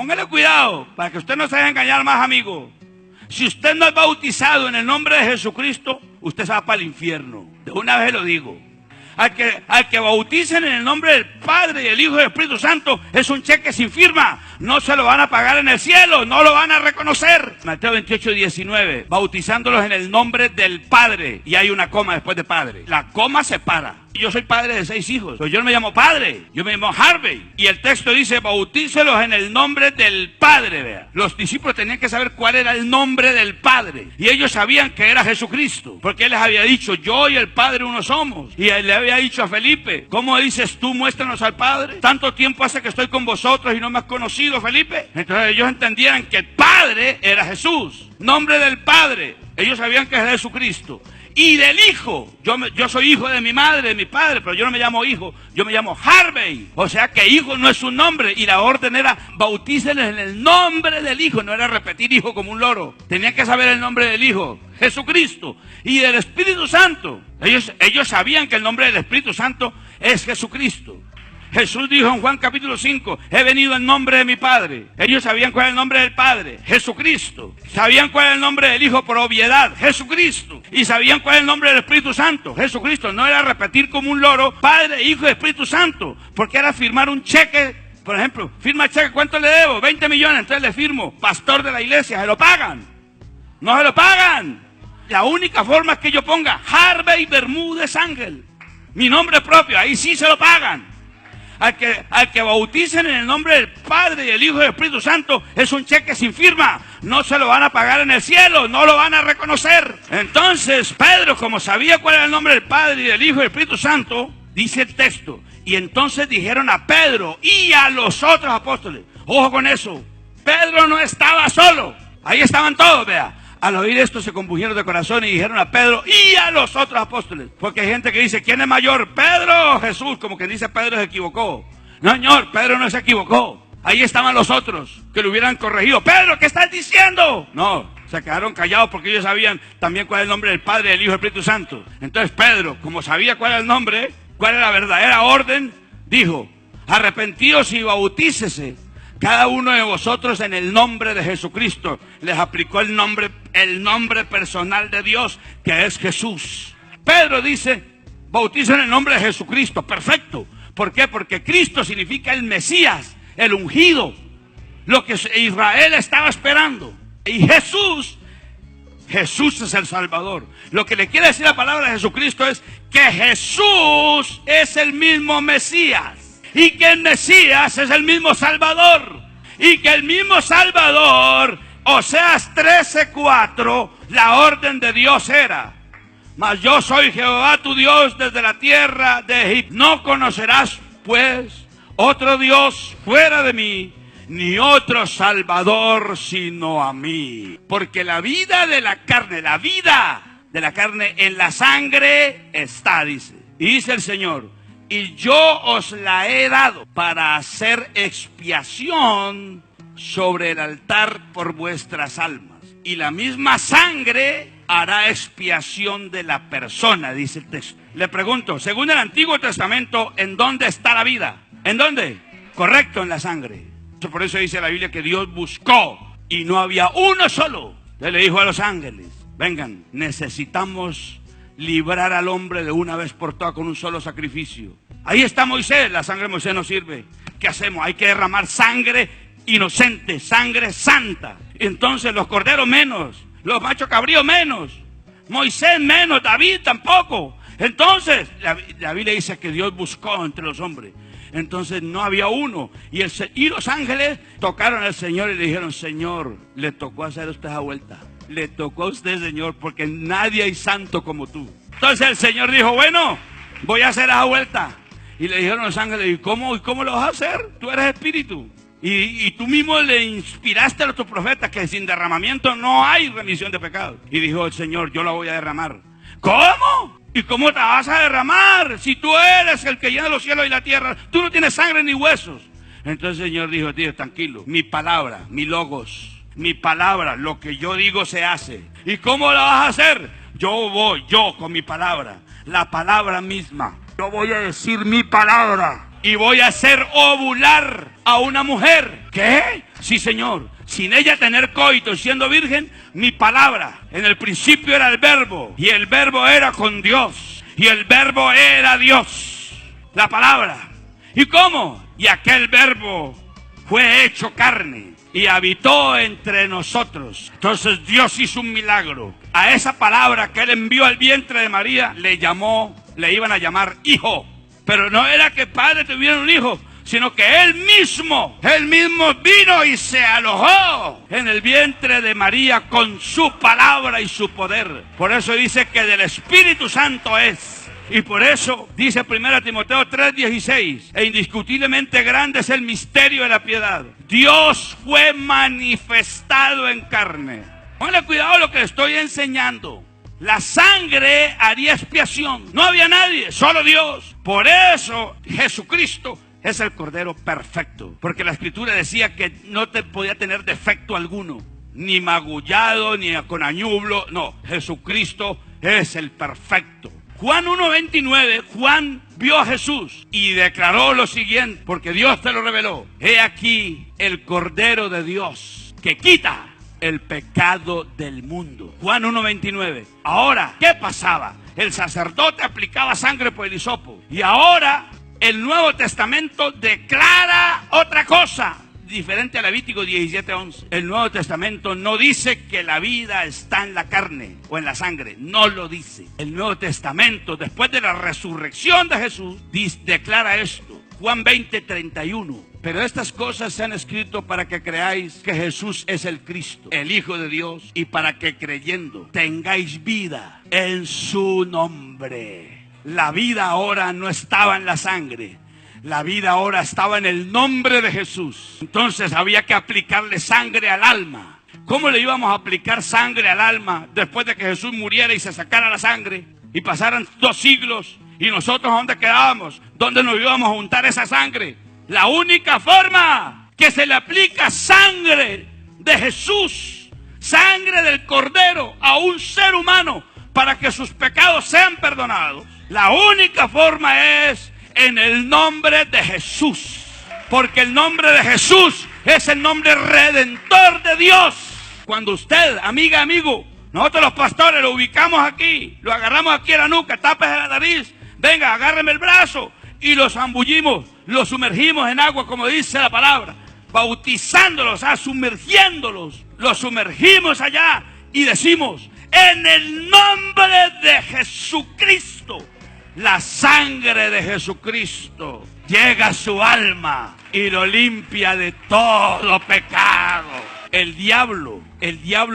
póngale cuidado para que usted no se deje engañar más, amigo. Si usted no es bautizado en el nombre de Jesucristo, usted se va para el infierno. De una vez lo digo. Al que bauticen en el nombre del Padre y del Hijo y del Espíritu Santo, es un cheque sin firma. No se lo van a pagar en el cielo, no lo van a reconocer. Mateo 28:19, bautizándolos en el nombre del Padre. Y hay una coma después de Padre. La coma se para. Yo soy padre de 6 hijos, pero yo no me llamo padre, yo me llamo Harvey. Y el texto dice, bautícelos en el nombre del Padre, vea. Los discípulos tenían que saber cuál era el nombre del Padre. Y ellos sabían que era Jesucristo, porque Él les había dicho, yo y el Padre uno somos. Y Él le había dicho a Felipe, ¿cómo dices tú, muéstranos al Padre? Tanto tiempo hace que estoy con vosotros y no me has conocido, Felipe. Entonces ellos entendían que el Padre era Jesús. Nombre del Padre, ellos sabían que era Jesucristo. Y del Hijo, yo soy hijo de mi madre, de mi padre, pero yo no me llamo hijo, yo me llamo Harvey. O sea que hijo no es un nombre, y la orden era bautícenles en el nombre del Hijo, no era repetir hijo como un loro. Tenían que saber el nombre del Hijo, Jesucristo, y del Espíritu Santo. Ellos sabían que el nombre del Espíritu Santo es Jesucristo. Jesús dijo en Juan capítulo 5, he venido en nombre de mi Padre. Ellos sabían cuál era el nombre del Padre, Jesucristo. Sabían cuál era el nombre del Hijo por obviedad, Jesucristo. Y sabían cuál era el nombre del Espíritu Santo, Jesucristo. No era repetir como un loro, Padre, Hijo y Espíritu Santo, porque era firmar un cheque. Por ejemplo, firma el cheque, ¿cuánto le debo? 20 millones, entonces le firmo, pastor de la iglesia, ¿se lo pagan? No se lo pagan. La única forma es que yo ponga Harvey Bermúdez Ángel, mi nombre propio, ahí sí se lo pagan. Al que bauticen en el nombre del Padre y del Hijo y del Espíritu Santo, es un cheque sin firma. No se lo van a pagar en el cielo, no lo van a reconocer. Entonces, Pedro, como sabía cuál era el nombre del Padre y del Hijo y del Espíritu Santo, dice el texto, y entonces dijeron a Pedro y a los otros apóstoles, ojo con eso, Pedro no estaba solo, ahí estaban todos, vea. Al oír esto se compungieron de corazón y dijeron a Pedro y a los otros apóstoles. Porque hay gente que dice, ¿quién es mayor, Pedro o Jesús? Como que dice Pedro se equivocó. No, señor, Pedro no se equivocó. Ahí estaban los otros que lo hubieran corregido. Pedro, ¿qué estás diciendo? No, se quedaron callados porque ellos sabían también cuál es el nombre del Padre, del Hijo y del Espíritu Santo. Entonces Pedro, como sabía cuál era el nombre, cuál era la verdadera orden, dijo, arrepentíos y bautícese cada uno de vosotros en el nombre de Jesucristo. Les aplicó el nombre personal de Dios, que es Jesús. Pedro dice, bautiza en el nombre de Jesucristo. Perfecto. ¿Por qué? Porque Cristo significa el Mesías, el ungido, lo que Israel estaba esperando. Y Jesús es el Salvador. Lo que le quiere decir la palabra de Jesucristo es que Jesús es el mismo Mesías. Y que el Mesías es el mismo Salvador. Y que el mismo Salvador, Oseas 13:4, la orden de Dios era, mas yo soy Jehová tu Dios desde la tierra de Egipto. No conocerás pues otro Dios fuera de mí, ni otro Salvador sino a mí. Porque la vida de la carne en la sangre está, dice. Y dice el Señor, y yo os la he dado para hacer expiación sobre el altar por vuestras almas. Y la misma sangre hará expiación de la persona, dice el texto. Le pregunto, según el Antiguo Testamento, ¿en dónde está la vida? ¿En dónde? Correcto, en la sangre. Por eso dice la Biblia que Dios buscó y no había uno solo. Él le dijo a los ángeles, vengan, necesitamos librar al hombre de una vez por todas con un solo sacrificio. Ahí está Moisés, la sangre de Moisés no sirve. ¿Qué hacemos? Hay que derramar sangre inocente, sangre santa. Entonces los corderos menos, los machos cabríos menos, Moisés menos, David tampoco. Entonces la Biblia dice que Dios buscó entre los hombres. Entonces no había uno. Y los ángeles tocaron al Señor y le dijeron, Señor, le tocó hacer usted esa vuelta. Le tocó a usted, Señor, porque nadie hay santo como tú. Entonces el Señor dijo, bueno, voy a hacer esa vuelta. Y le dijeron los ángeles, ¿y cómo lo vas a hacer? Tú eres espíritu. Y tú mismo le inspiraste a tus profetas que sin derramamiento no hay remisión de pecados. Y dijo el Señor, yo la voy a derramar. ¿Cómo? ¿Y cómo te vas a derramar? Si tú eres el que llena los cielos y la tierra, tú no tienes sangre ni huesos. Entonces el Señor dijo, tío, tranquilo, mi palabra, mi logos, mi palabra, lo que yo digo se hace. ¿Y cómo la vas a hacer? Yo con mi palabra, la palabra misma. Yo voy a decir mi palabra y voy a hacer ovular a una mujer. ¿Qué? Sí, Señor. Sin ella tener coito, siendo virgen, mi palabra. En el principio era el verbo, y el verbo era con Dios, y el verbo era Dios. La palabra. ¿Y cómo? Y aquel verbo fue hecho carne y habitó entre nosotros. Entonces Dios hizo un milagro. A esa palabra que él envió al vientre de María le iban a llamar hijo. Pero no era que el padre tuviera un hijo, sino que él mismo vino y se alojó en el vientre de María con su palabra y su poder. Por eso dice que del Espíritu Santo es. Y por eso dice 1 Timoteo 3:16, e indiscutiblemente grande es el misterio de la piedad. Dios fue manifestado en carne. Póngale cuidado a lo que le estoy enseñando. La sangre haría expiación. No había nadie, solo Dios. Por eso Jesucristo es el Cordero perfecto. Porque la Escritura decía que no te podía tener defecto alguno. Ni magullado, ni con añublo. No, Jesucristo es el perfecto. Juan 1:29, Juan vio a Jesús y declaró lo siguiente, porque Dios te lo reveló. He aquí el Cordero de Dios que quita el pecado del mundo. Juan 1:29. Ahora, ¿qué pasaba? El sacerdote aplicaba sangre por el hisopo. Y ahora el Nuevo Testamento declara otra cosa, diferente a Levítico 17:11. El Nuevo Testamento no dice que la vida está en la carne o en la sangre. No lo dice. El Nuevo Testamento, después de la resurrección de Jesús, declara esto. Juan 20:31. Pero estas cosas se han escrito para que creáis que Jesús es el Cristo, el Hijo de Dios, y para que creyendo tengáis vida en su nombre. La vida ahora no estaba en la sangre. La vida ahora estaba en el nombre de Jesús. Entonces había que aplicarle sangre al alma. ¿Cómo le íbamos a aplicar sangre al alma después de que Jesús muriera y se sacara la sangre? Y pasaran 2 siglos. ¿Y nosotros dónde quedábamos? ¿Dónde nos íbamos a juntar esa sangre? La única forma que se le aplica sangre de Jesús, sangre del Cordero a un ser humano para que sus pecados sean perdonados, la única forma es en el nombre de Jesús. Porque el nombre de Jesús es el nombre redentor de Dios. Cuando usted, amiga, amigo, nosotros los pastores lo ubicamos aquí, lo agarramos aquí en la nuca, tápese la nariz, venga, agárreme el brazo y lo zambullimos, lo sumergimos en agua, como dice la palabra, bautizándolos, sumergiéndolos, los sumergimos allá y decimos, en el nombre de Jesucristo. La sangre de Jesucristo llega a su alma y lo limpia de todo pecado. El diablo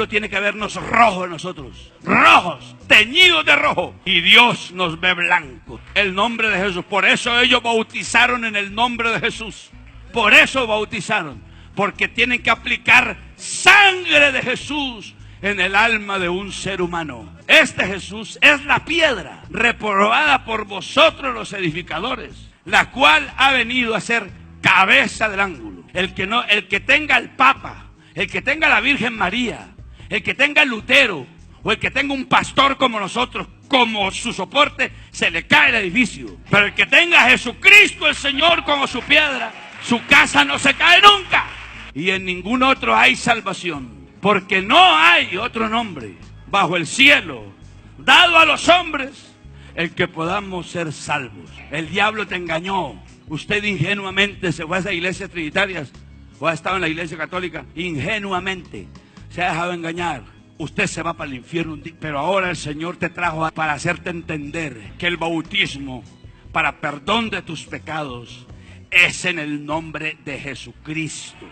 tiene que vernos rojos nosotros, rojos, teñidos de rojo, y Dios nos ve blanco. El nombre de Jesús. Por eso ellos bautizaron en el nombre de Jesús. Por eso bautizaron, porque tienen que aplicar sangre de Jesús en el alma de un ser humano. Este Jesús es la piedra reprobada por vosotros los edificadores, la cual ha venido a ser cabeza del ángulo. El que tenga el Papa, el que tenga la Virgen María, el que tenga el Lutero o el que tenga un pastor como nosotros como su soporte, se le cae el edificio. Pero el que tenga a Jesucristo el Señor como su piedra, su casa no se cae nunca. Y en ningún otro hay salvación. Porque no hay otro nombre bajo el cielo dado a los hombres el que podamos ser salvos. El diablo te engañó. Usted ingenuamente se fue a esas iglesias trinitarias o ha estado en la iglesia católica. Ingenuamente se ha dejado engañar. Usted se va para el infierno. Pero ahora el Señor te trajo para hacerte entender que el bautismo para perdón de tus pecados es en el nombre de Jesucristo.